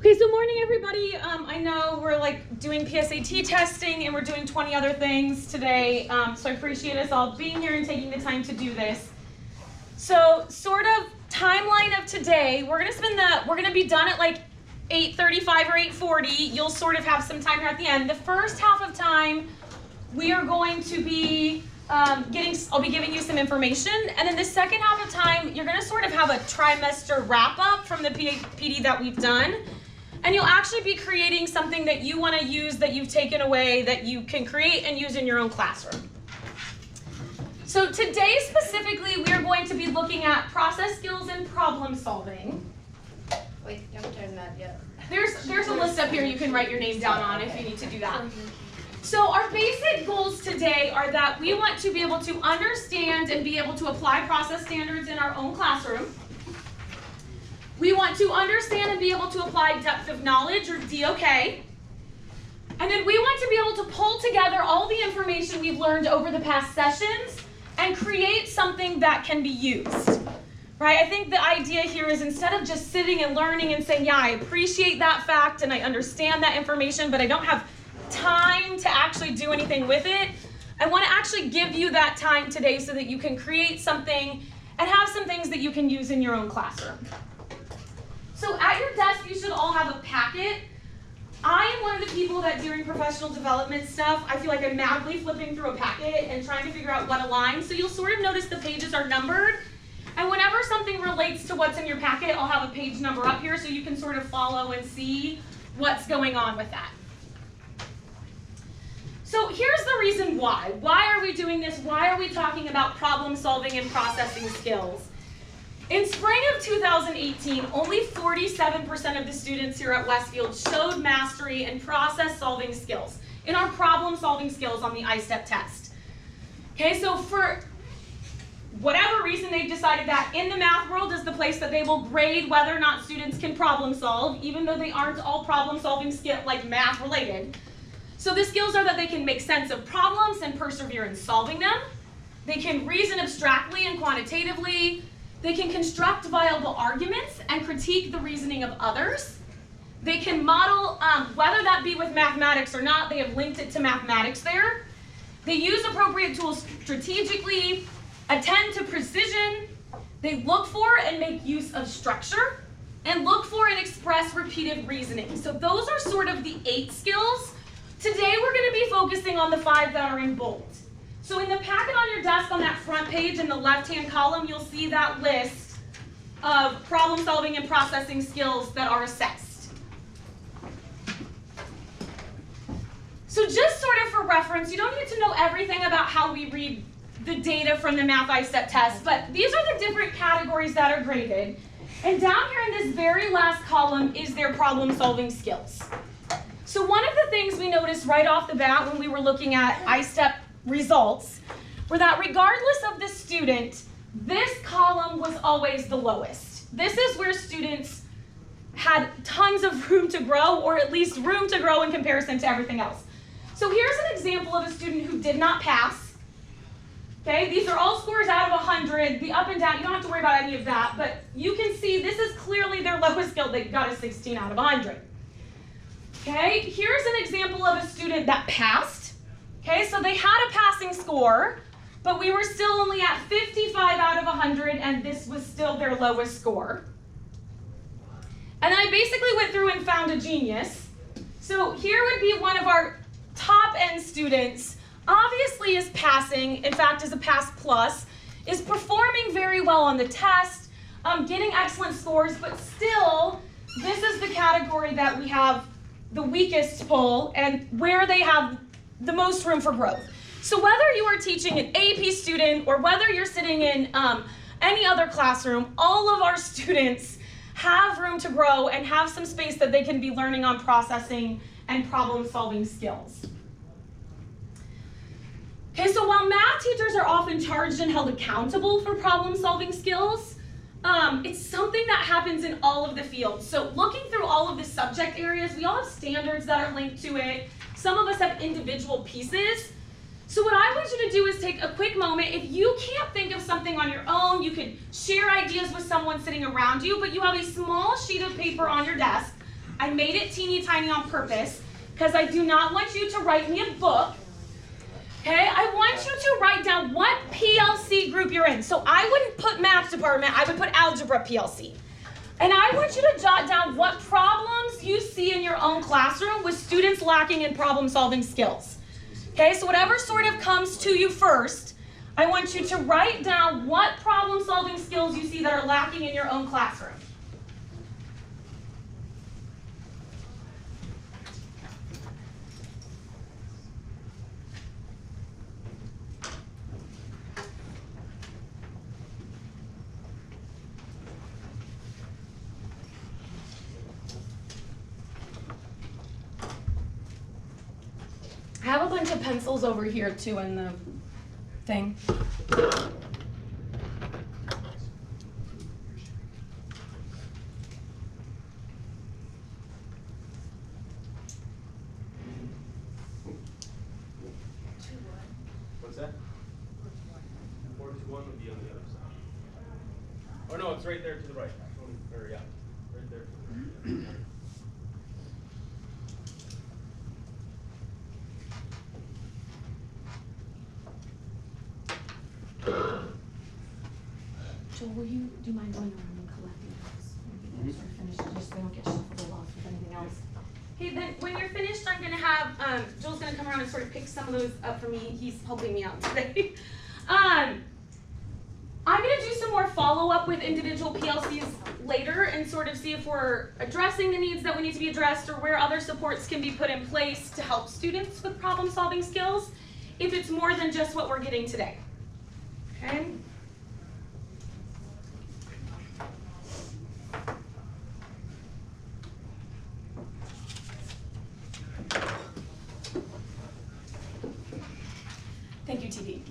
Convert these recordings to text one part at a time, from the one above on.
Okay, so morning everybody. I know we're like doing PSAT testing and we're doing 20 other things today, so I appreciate us all being here and taking the time to do this. So sort of timeline of today, we're gonna be done at like 8:35 or 8:40. You'll sort of have some time here at the end. The first half of time, we are going to be I'll be giving you some information, and then the second half of time, you're gonna sort of have a trimester wrap up from the PD that we've done. And you'll actually be creating something that you want to use that you've taken away that you can create and use in your own classroom. So today specifically, we are going to be looking at process skills and problem solving. Wait, don't turn that yet. There's a list up here you can write your name down on if you need to do that. So our basic goals today are that we want to be able to understand and be able to apply process standards in our own classroom. We want to understand and be able to apply depth of knowledge, or DOK. And then we want to be able to pull together all the information we've learned over the past sessions and create something that can be used. Right? I think the idea here is instead of just sitting and learning and saying, yeah, I appreciate that fact and I understand that information, but I don't have time to actually do anything with it, I want to actually give you that time today so that you can create something and have some things that you can use in your own classroom. So at your desk, you should all have a packet. I am one of the people that during professional development stuff, I feel like I'm madly flipping through a packet and trying to figure out what aligns. So you'll sort of notice the pages are numbered. And whenever something relates to what's in your packet, I'll have a page number up here so you can sort of follow and see what's going on with that. So here's the reason why. Why are we doing this? Why are we talking about problem solving and processing skills? In spring of 2018, only 47% of the students here at Westfield showed mastery in process solving skills, in our problem solving skills on the I-STEP test. Okay, so for whatever reason, they've decided that in the math world is the place that they will grade whether or not students can problem solve, even though they aren't all problem solving like math related. So the skills are that they can make sense of problems and persevere in solving them. They can reason abstractly and quantitatively. They can construct viable arguments and critique the reasoning of others. They can model, whether that be with mathematics or not, they have linked it to mathematics there. They use appropriate tools strategically, attend to precision. They look for and make use of structure, and look for and express repeated reasoning. So those are sort of the 8 skills. Today we're going to be focusing on the 5 that are in bold. So in the packet on your desk on that front page in the left-hand column, you'll see that list of problem solving and processing skills that are assessed. So just sort of for reference, you don't need to know everything about how we read the data from the Math I-STEP test, but these are the different categories that are graded. And down here in this very last column is their problem solving skills. So one of the things we noticed right off the bat when we were looking at I-STEP results were that regardless of the student, this column was always the lowest. This is where students had tons of room to grow, or at least room to grow in comparison to everything else. So here's an example of a student who did not pass. Okay, these are all scores out of 100. The up and down, you don't have to worry about any of that, but you can see this is clearly their lowest skill. They got a 16 out of 100. Okay, here's an example of a student that passed. Okay, so they had a passing score, but we were still only at 55 out of 100, and this was still their lowest score. And then I basically went through and found a genius. So here would be one of our top-end students, obviously is passing, in fact is a pass plus, is performing very well on the test, getting excellent scores, but still, this is the category that we have the weakest pull and where they have the most room for growth. So whether you are teaching an AP student or whether you're sitting in any other classroom, all of our students have room to grow and have some space that they can be learning on processing and problem solving skills. Okay, so while math teachers are often charged and held accountable for problem solving skills, it's something that happens in all of the fields. So looking through all of the subject areas, we all have standards that are linked to it. Some of us have individual pieces. So what I want you to do is take a quick moment. If you can't think of something on your own, you could share ideas with someone sitting around you, but you have a small sheet of paper on your desk. I made it teeny tiny on purpose because I do not want you to write me a book. Okay, I want you to write down what PLC group you're in. So I wouldn't put math department, I would put algebra PLC. And I want you to jot down what problems you see in your own classroom with students lacking in problem solving skills. Okay, so whatever sort of comes to you first, I want you to write down what problem solving skills you see that are lacking in your own classroom. I have a bunch of pencils over here too in the thing. What's that? 421 would be on the other side. Oh no, it's right there to the right. Or yeah, right there to the right. Joel, do you mind going around and collecting those? Maybe those are finished, just so they don't get shuffled along with anything else. Okay, then when you're finished, I'm gonna have, Joel's gonna come around and sort of pick some of those up for me. He's helping me out today. I'm gonna do some more follow-up with individual PLCs later and sort of see if we're addressing the needs that we need to be addressed or where other supports can be put in place to help students with problem-solving skills, if it's more than just what we're getting today. Okay? Thank you, TV.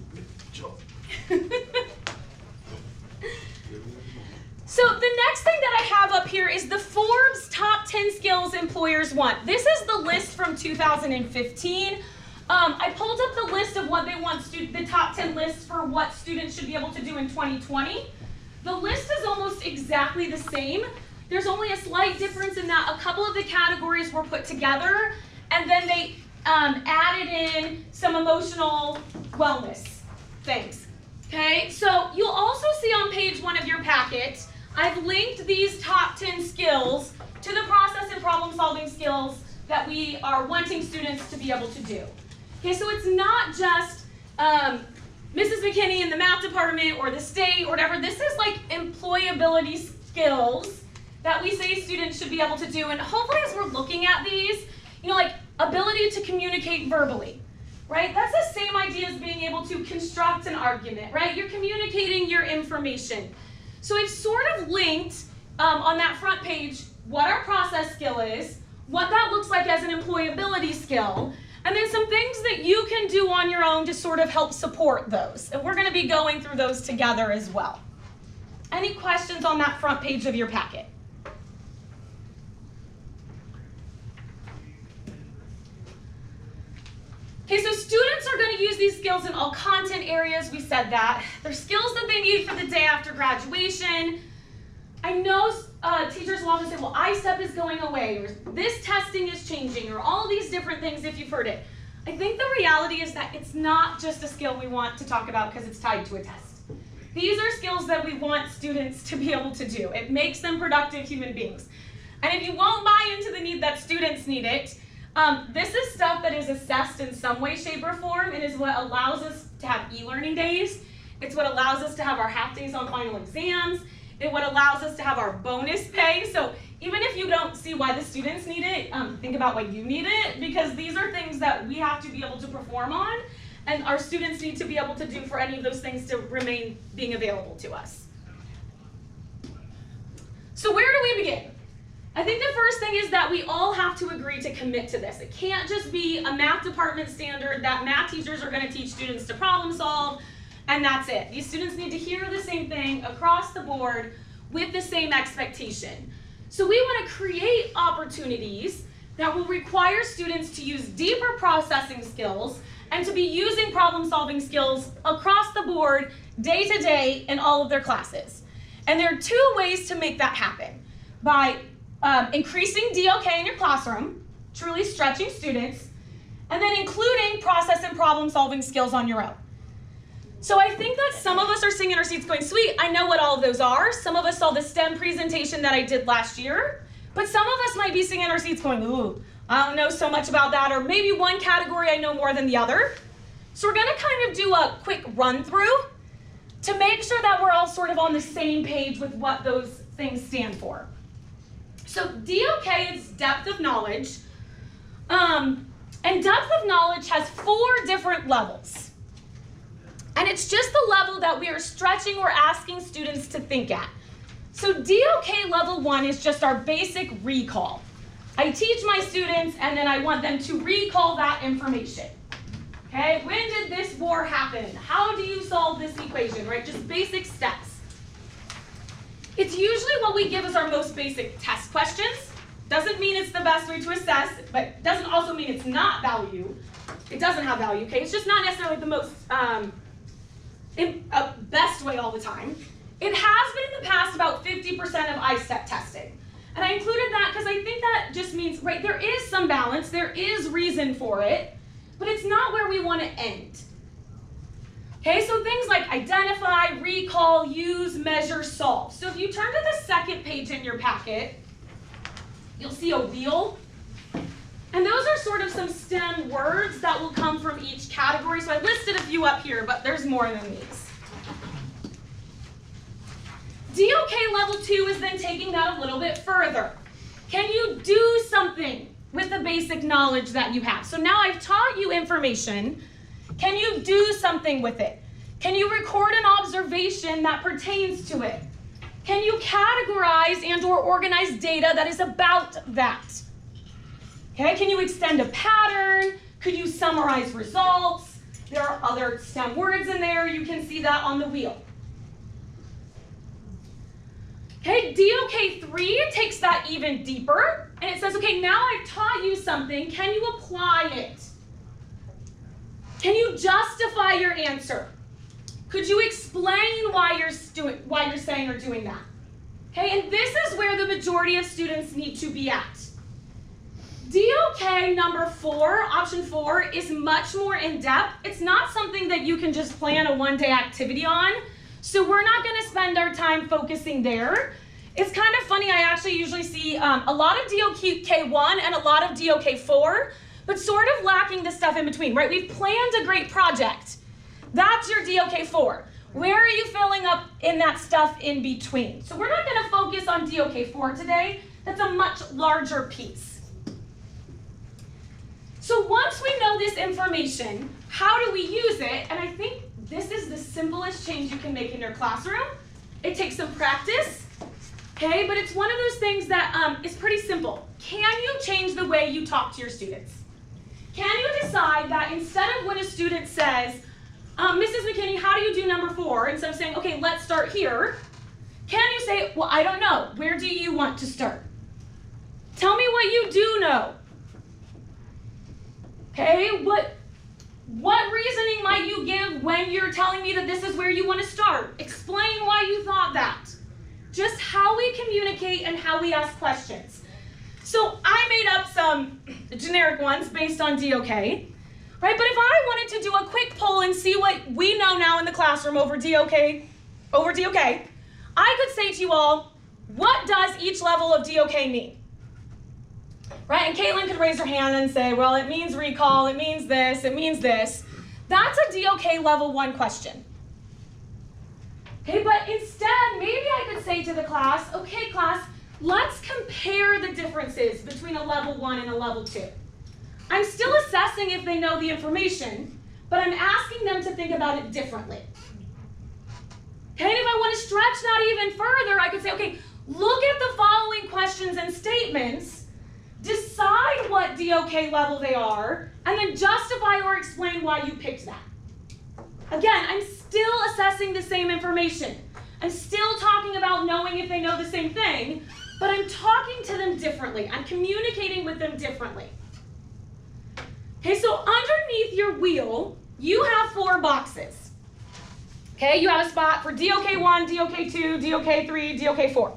So the next thing that I have up here is the Forbes Top 10 Skills Employers Want. This is the list from 2015. I pulled up the list of what they want, the top 10 lists for what students should be able to do in 2020. The list is almost exactly the same. There's only a slight difference in that a couple of the categories were put together, and then they added in some emotional wellness things. Okay, so you'll also see on page 1 of your packet, I've linked these top 10 skills to the process and problem solving skills that we are wanting students to be able to do. Okay, so it's not just Mrs. McKinney in the math department or the state or whatever. This is like employability skills that we say students should be able to do. And hopefully as we're looking at these, you know, like ability to communicate verbally, right? That's the same idea as being able to construct an argument, right? You're communicating your information. So we've sort of linked on that front page what our process skill is, what that looks like as an employability skill, and then some things that you can do on your own to sort of help support those. And we're going to be going through those together as well. Any questions on that front page of your packet? Okay, so students are going to use these skills in all content areas. We said that. They're skills that they need for the day after graduation. I know teachers will often say, well, ISTEP is going away, or this testing is changing, or all these different things if you've heard it. I think the reality is that it's not just a skill we want to talk about because it's tied to a test. These are skills that we want students to be able to do. It makes them productive human beings. And if you won't buy into the need that students need it, this is stuff that is assessed in some way, shape, or form. It is what allows us to have e-learning days. It's what allows us to have our half days on final exams. It's what allows us to have our bonus pay. So even if you don't see why the students need it, think about why you need it, because these are things that we have to be able to perform on, and our students need to be able to do for any of those things to remain being available to us. So where do we begin? I think the first thing is that we all have to agree to commit to this. It can't just be a math department standard that math teachers are going to teach students to problem solve, and that's it. These students need to hear the same thing across the board with the same expectation. So we want to create opportunities that will require students to use deeper processing skills and to be using problem solving skills across the board, day to day, in all of their classes. And there are two ways to make that happen. By increasing DOK in your classroom, truly stretching students, and then including process and problem solving skills on your own. So I think that some of us are sitting in our seats going, sweet, I know what all of those are. Some of us saw the STEM presentation that I did last year, but some of us might be sitting in our seats going, ooh, I don't know so much about that, or maybe one category I know more than the other. So we're gonna kind of do a quick run through to make sure that we're all sort of on the same page with what those things stand for. So DOK is depth of knowledge, and depth of knowledge has 4 different levels. And it's just the level that we are stretching or asking students to think at. So DOK level 1 is just our basic recall. I teach my students and then I want them to recall that information. Okay, when did this war happen? How do you solve this equation, right? Just basic steps. It's usually what we give as our most basic test questions. Doesn't mean it's the best way to assess, but doesn't also mean it's not value. It doesn't have value, okay? It's just not necessarily the most best way all the time. It has been in the past about 50% of ISTEP testing. And I included that because I think that just means, right, there is some balance, there is reason for it, but it's not where we want to end. Okay, so things like identify, recall, use, measure, solve. So if you turn to the second page in your packet, you'll see a wheel. And those are sort of some STEM words that will come from each category. So I listed a few up here, but there's more than these. DOK level 2 is then taking that a little bit further. Can you do something with the basic knowledge that you have? So now I've taught you information. Can you do something with it? Can you record an observation that pertains to it? Can you categorize and or organize data that is about that? Okay, can you extend a pattern? Could you summarize results? There are other STEM words in there. You can see that on the wheel. Okay, DOK 3 takes that even deeper, and it says, okay, now I've taught you something. Can you apply it? Can you justify your answer? Could you explain why you're saying or doing that? Okay, and this is where the majority of students need to be at. DOK number 4, option 4, is much more in-depth. It's not something that you can just plan a one-day activity on, so we're not going to spend our time focusing there. It's kind of funny, I actually usually see a lot of DOK 1 and a lot of DOK 4, but sort of lacking the stuff in between, right? We've planned a great project. That's your DOK 4. Where are you filling up in that stuff in between? So we're not going to focus on DOK 4 today. That's a much larger piece. So once we know this information, how do we use it? And I think this is the simplest change you can make in your classroom. It takes some practice, okay? But it's one of those things that is pretty simple. Can you change the way you talk to your students? Can you decide that instead of when a student says, Mrs. McKinney, how do you do number 4? Instead of saying, okay, let's start here, can you say, well, I don't know. Where do you want to start? Tell me what you do know. Okay, what reasoning might you give when you're telling me that this is where you want to start? Explain why you thought that. Just how we communicate and how we ask questions. So I made up some generic ones based on DOK, right? But if I wanted to do a quick poll and see what we know now in the classroom over DOK, I could say to you all, what does each level of DOK mean? Right, and Caitlin could raise her hand and say, well, it means recall, it means this, it means this. That's a DOK level 1 question. Okay, but instead, maybe I could say to the class, okay, class, let's compare the differences between a level 1 and a level 2. I'm still assessing if they know the information, but I'm asking them to think about it differently. Okay, and if I want to stretch that even further, I could say, okay, look at the following questions and statements, decide what DOK level they are, and then justify or explain why you picked that. Again, I'm still assessing the same information. I'm still talking about knowing if they know the same thing, but I'm talking to them differently. I'm communicating with them differently. Okay, so underneath your wheel, you have 4 boxes. Okay, you have a spot for DOK 1, DOK 2, DOK 3, DOK 4.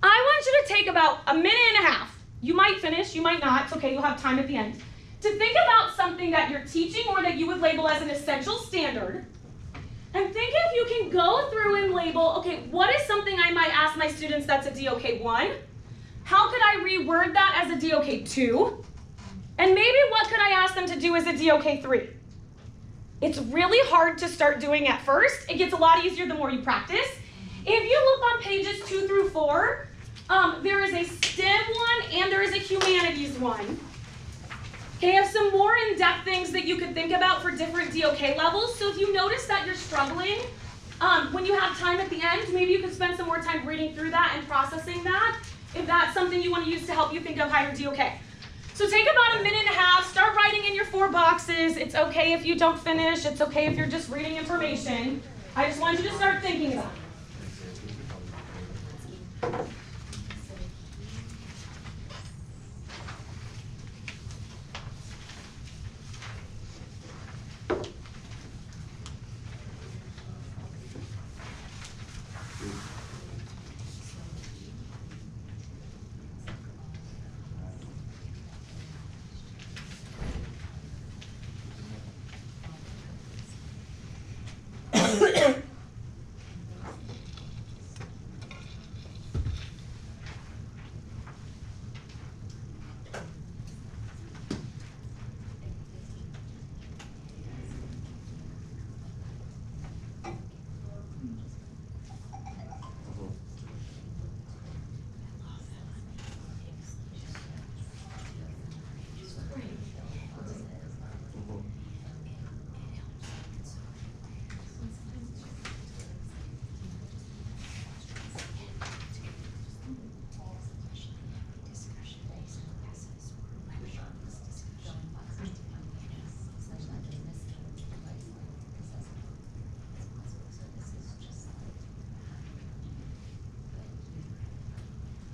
I want you to take about a minute and a half. You might finish, you might not. It's okay, you'll have time at the end. To think about something that you're teaching or that you would label as an essential standard. And think if you can go through and label, okay, what is something I might ask my students that's a DOK 1? How could I reword that as a DOK 2? And maybe what could I ask them to do as a DOK 3? It's really hard to start doing at first. It gets a lot easier the more you practice. If you look on pages 2 through 4, there is a STEM one and there is a humanities one. Okay, I have some more in-depth things that you could think about for different DOK levels. So if you notice that you're struggling, when you have time at the end, maybe you could spend some more time reading through that and processing that, if that's something you want to use to help you think of higher DOK. So take about a minute and a half, start writing in your 4 boxes. It's okay if you don't finish. It's okay if you're just reading information. I just want you to start thinking about it.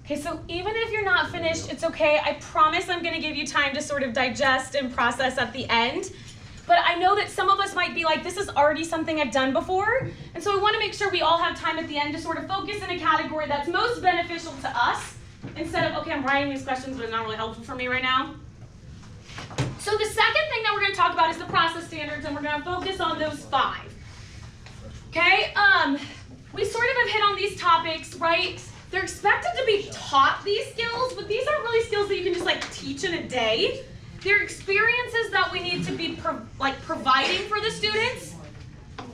Okay, so even if you're not finished, it's okay. I promise I'm going to give you time to sort of digest and process at the end. But I know that some of us might be like, this is already something I've done before. And so I want to make sure we all have time at the end to sort of focus in a category that's most beneficial to us instead of, okay, I'm writing these questions, but it's not really helpful for me right now. So the second thing that we're going to talk about is the process standards, and we're going to focus on those 5. Okay, we sort of have hit on these topics, right? They're expected to be taught these skills, but these aren't really skills that you can just like teach in a day. They're experiences that we need to be providing for the students.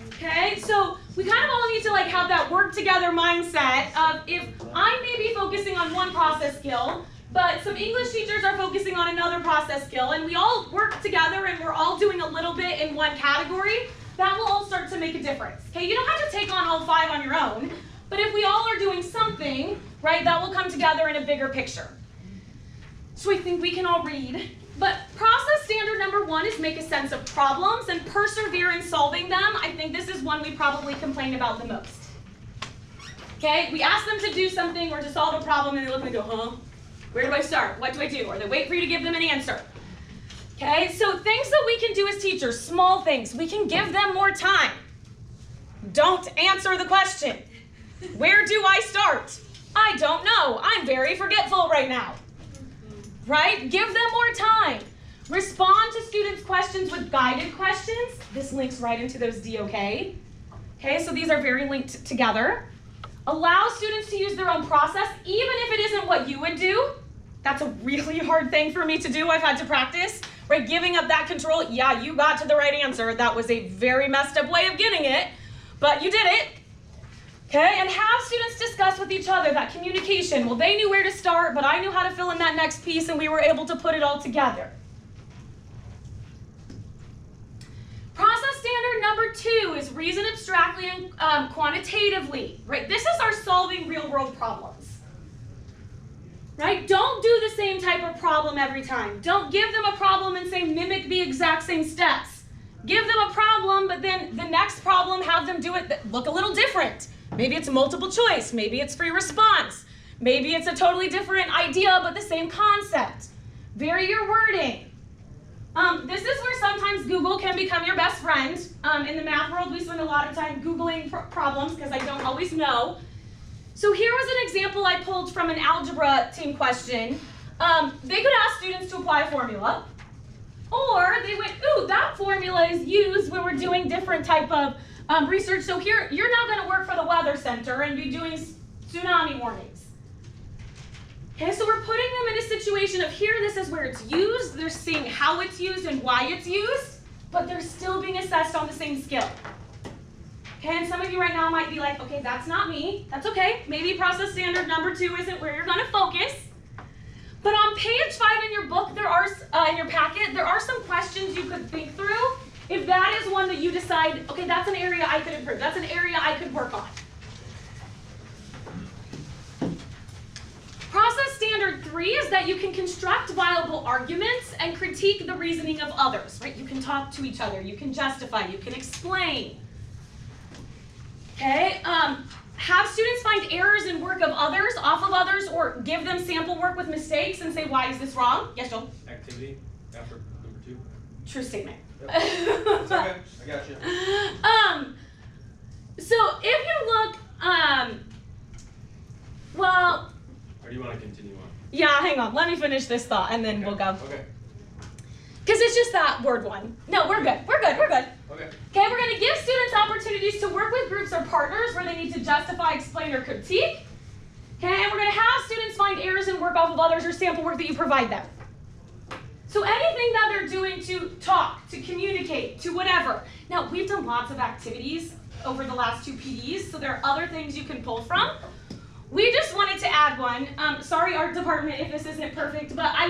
Okay, so we kind of all need to like have that work together mindset of if I may be focusing on one process skill, but some English teachers are focusing on another process skill, and we all work together and we're all doing a little bit in one category, that will all start to make a difference. Okay, you don't have to take on all 5 on your own. But if we all are doing something, right, that will come together in a bigger picture. So I think we can all read. But process standard number 1 is make a sense of problems and persevere in solving them. I think this is one we probably complain about the most. Okay, we ask them to do something or to solve a problem and they look and go, huh? Where do I start? What do I do? Or they wait for you to give them an answer. Okay, so things that we can do as teachers, small things, we can give them more time. Don't answer the question. Where do I start? I don't know. I'm very forgetful right now. Right? Give them more time. Respond to students' questions with guided questions. This links right into those DOK. Okay, so these are very linked together. Allow students to use their own process, even if it isn't what you would do. That's a really hard thing for me to do. I've had to practice. Right? Giving up that control. Yeah, you got to the right answer. That was a very messed up way of getting it, but you did it. Okay, and have students discuss with each other that communication. Well, they knew where to start, but I knew how to fill in that next piece, and we were able to put it all together. Process standard number 2 is reason abstractly and quantitatively. Right, this is our solving real-world problems. Right, don't do the same type of problem every time. Don't give them a problem and say mimic the exact same steps. Give them a problem, but then the next problem, have them do it look a little different. Maybe it's multiple choice, maybe it's free response, maybe it's a totally different idea but the same concept. Vary your wording. This is where sometimes Google can become your best friend. In the math world, we spend a lot of time Googling problems because I don't always know. So here was an example I pulled from an algebra team question. They could ask students to apply a formula, or they went, ooh, that formula is used when we're doing different type of research. So here, you're now going to work for the Weather Center and be doing tsunami warnings. Okay, so we're putting them in a situation of here, this is where it's used. They're seeing how it's used and why it's used, but they're still being assessed on the same skill. Okay, and some of you right now might be like, okay, that's not me. That's okay. Maybe process standard number 2 isn't where you're going to focus. But on page 5 in your book, there are, in your packet, there are some questions you could think through. If that is one that you decide, okay, that's an area I could improve. That's an area I could work on. Process standard 3 is that you can construct viable arguments and critique the reasoning of others, right? You can talk to each other. You can justify. You can explain. Okay, have students find errors in work of others, off of others, or give them sample work with mistakes and say, why is this wrong? Yes, Joel? Activity after number 2. True statement. Yep. It's okay, I got you. So if you look, well. Or do you want to continue on? Yeah, hang on. Let me finish this thought and then we'll go. Okay. Because it's just that word one. No, we're good. We're good. We're good. Okay. Okay, we're going to give students opportunities to work with groups or partners where they need to justify, explain, or critique. Okay, and we're going to have students find errors in work off of others or sample work that you provide them. So anything that they're doing to talk, to communicate, to whatever. Now, we've done lots of activities over the last 2 PDs, so there are other things you can pull from. We just wanted to add one. Sorry, art department, if this isn't perfect, but I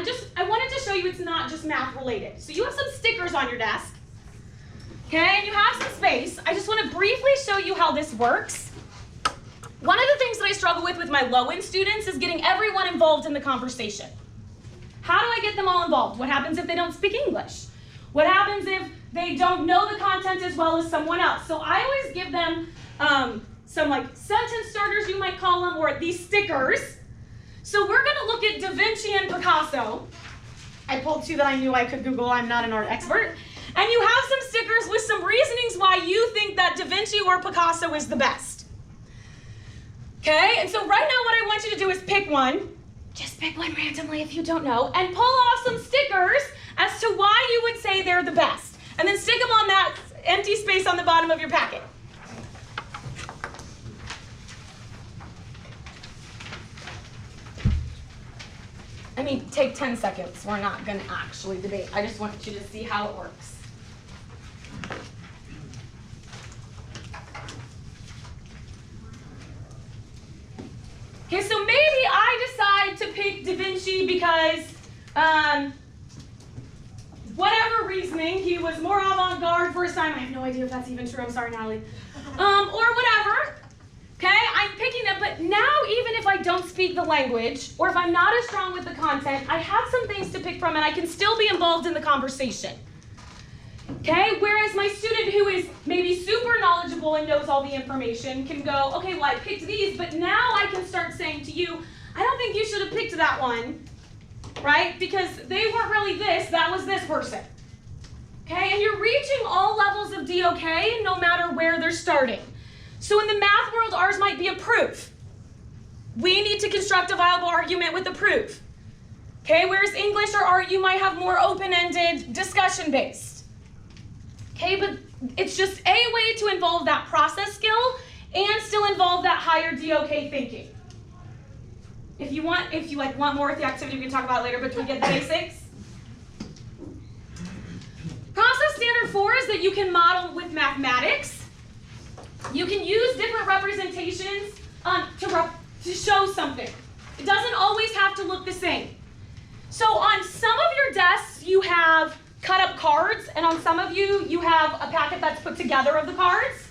wanted to show you it's not just math related. So you have some stickers on your desk, okay, and you have some space. I just want to briefly show you how this works. One of the things that I struggle with my low-end students is getting everyone involved in the conversation. How do I get them all involved? What happens if they don't speak English? What happens if they don't know the content as well as someone else? So I always give them some like sentence starters, you might call them, or these stickers. So we're going to look at Da Vinci and Picasso. I pulled 2 that I knew I could Google. I'm not an art expert. And you have some stickers with some reasonings why you think that Da Vinci or Picasso is the best. Okay, and so right now what I want you to do is pick one. Just pick one randomly if you don't know, and pull off some stickers as to why you would say they're the best. And then stick them on that empty space on the bottom of your packet. I mean, take 10 seconds. We're not going to actually debate. I just want you to see how it works. Okay, so maybe I decide to pick Da Vinci because, whatever reasoning, he was more avant-garde for his time. I have no idea if that's even true. I'm sorry, Natalie. Or whatever. Okay, I'm picking them, but now even if I don't speak the language, or if I'm not as strong with the content, I have some things to pick from and I can still be involved in the conversation. Okay, whereas my student who is maybe super knowledgeable and knows all the information can go, okay, well I picked these, but now I can start saying to you, I don't think you should have picked that one, right? Because they weren't really this, that was this person. Okay, and you're reaching all levels of DOK no matter where they're starting. So in the math world, ours might be a proof. We need to construct a viable argument with a proof. Okay, whereas English or art, you might have more open-ended, discussion-based. Okay, but it's just a way to involve that process skill and still involve that higher DOK thinking. If you want more with the activity, we can talk about it later, but do we get the basics? Process standard 4 is that you can model with mathematics. You can use different representations to show something. It doesn't always have to look the same. So on some of your desks, you have cut up cards, and on some of you, you have a packet that's put together of the cards.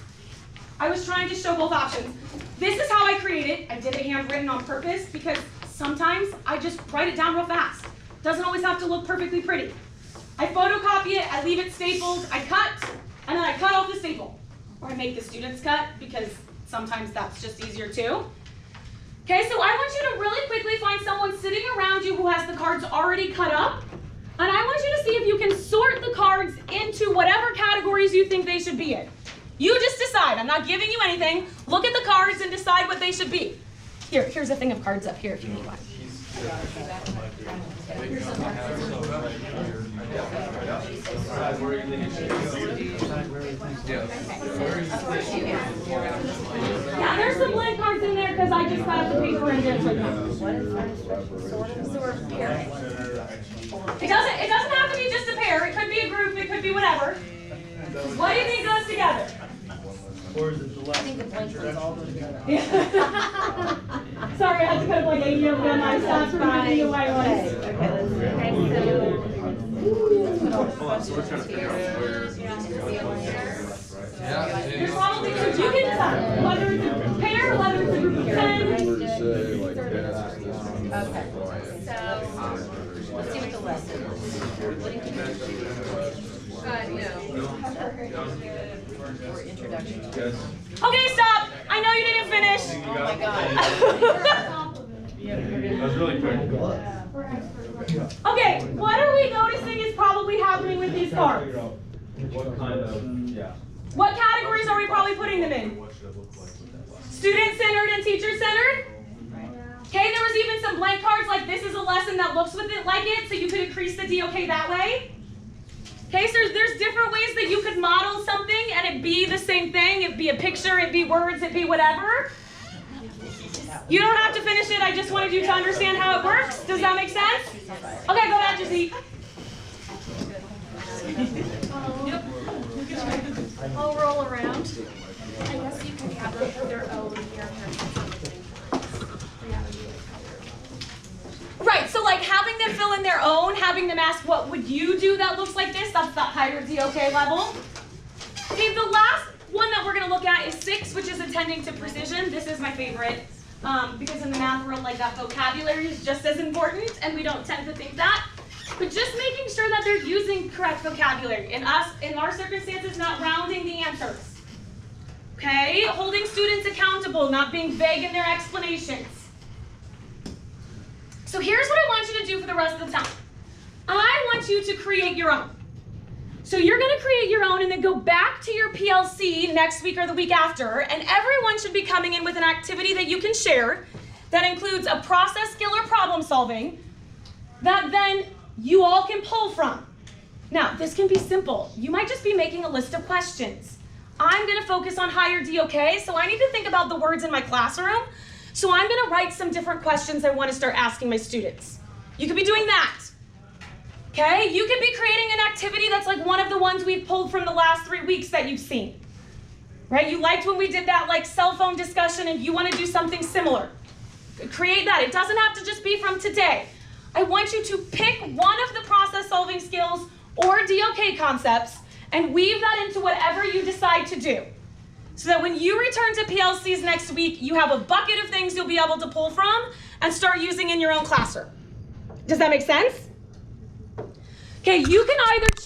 I was trying to show both options. This is how I create it. I did it handwritten on purpose because sometimes I just write it down real fast. It doesn't always have to look perfectly pretty. I photocopy it, I leave it stapled, I cut, and then I cut off the staple. Or I make the students cut because sometimes that's just easier too. Okay, so I want you to really quickly find someone sitting around you who has the cards already cut up. And I want you to see if you can sort the cards into whatever categories you think they should be in. You just decide. I'm not giving you anything. Look at the cards and decide what they should be. Here's a thing of cards up here if you need one. Yeah, there's some blank cards in there because I just got the paper and didn't put them. It doesn't have to be just a pair. It could be a group. It could be whatever. What do you think goes together? Or is it the left? I think the blank ones all go together. Sorry, I had to put a like 80 over on my stats for making the white ones. Hold on, so we're trying to figure out where. There's probably two. You can decide whether it's a pair or whether it's a group of 10. Okay. So, let's see what the list is. Or introduction. Okay, stop. I know you didn't finish. Oh my God. That was really quick. Okay, what are we noticing is probably happening with these cards? What kind of, yeah. What categories are we probably putting them in? What should it look like with that last? Student-centered and teacher-centered? Okay, there was even some blank cards like this is a lesson that looks with it like it, so you could increase the DOK that way. Okay, so there's different ways that you could model something and it be the same thing. It'd be a picture, it'd be words, it'd be whatever. You don't have to finish it, I just wanted you to understand how it works. Does that make sense? Okay, go back to seat. I'll roll around. I guess you could have them put their own here. Right, so like having them fill in their own, having them ask what would you do that looks like this, that's that higher DOK level. Okay, the last one that we're going to look at is 6, which is attending to precision. This is my favorite because in the math world, like that vocabulary is just as important and we don't tend to think that. But just making sure that they're using correct vocabulary. In our circumstances, not rounding the answers. Okay, holding students accountable, not being vague in their explanations. So here's what I want you to do for the rest of the time. I want you to create your own. So you're going to create your own and then go back to your PLC next week or the week after, and everyone should be coming in with an activity that you can share that includes a process skill or problem solving that then you all can pull from. Now, this can be simple. You might just be making a list of questions. I'm going to focus on higher DOK, so I need to think about the words in my classroom. So I'm going to write some different questions I want to start asking my students. You could be doing that. Okay? You could be creating an activity that's like one of the ones we've pulled from the last 3 weeks that you've seen. Right? You liked when we did that like cell phone discussion and you want to do something similar. Create that. It doesn't have to just be from today. I want you to pick one of the process solving skills or DOK concepts and weave that into whatever you decide to do. So that when you return to PLCs next week, you have a bucket of things you'll be able to pull from and start using in your own classroom. Does that make sense? Okay, you can either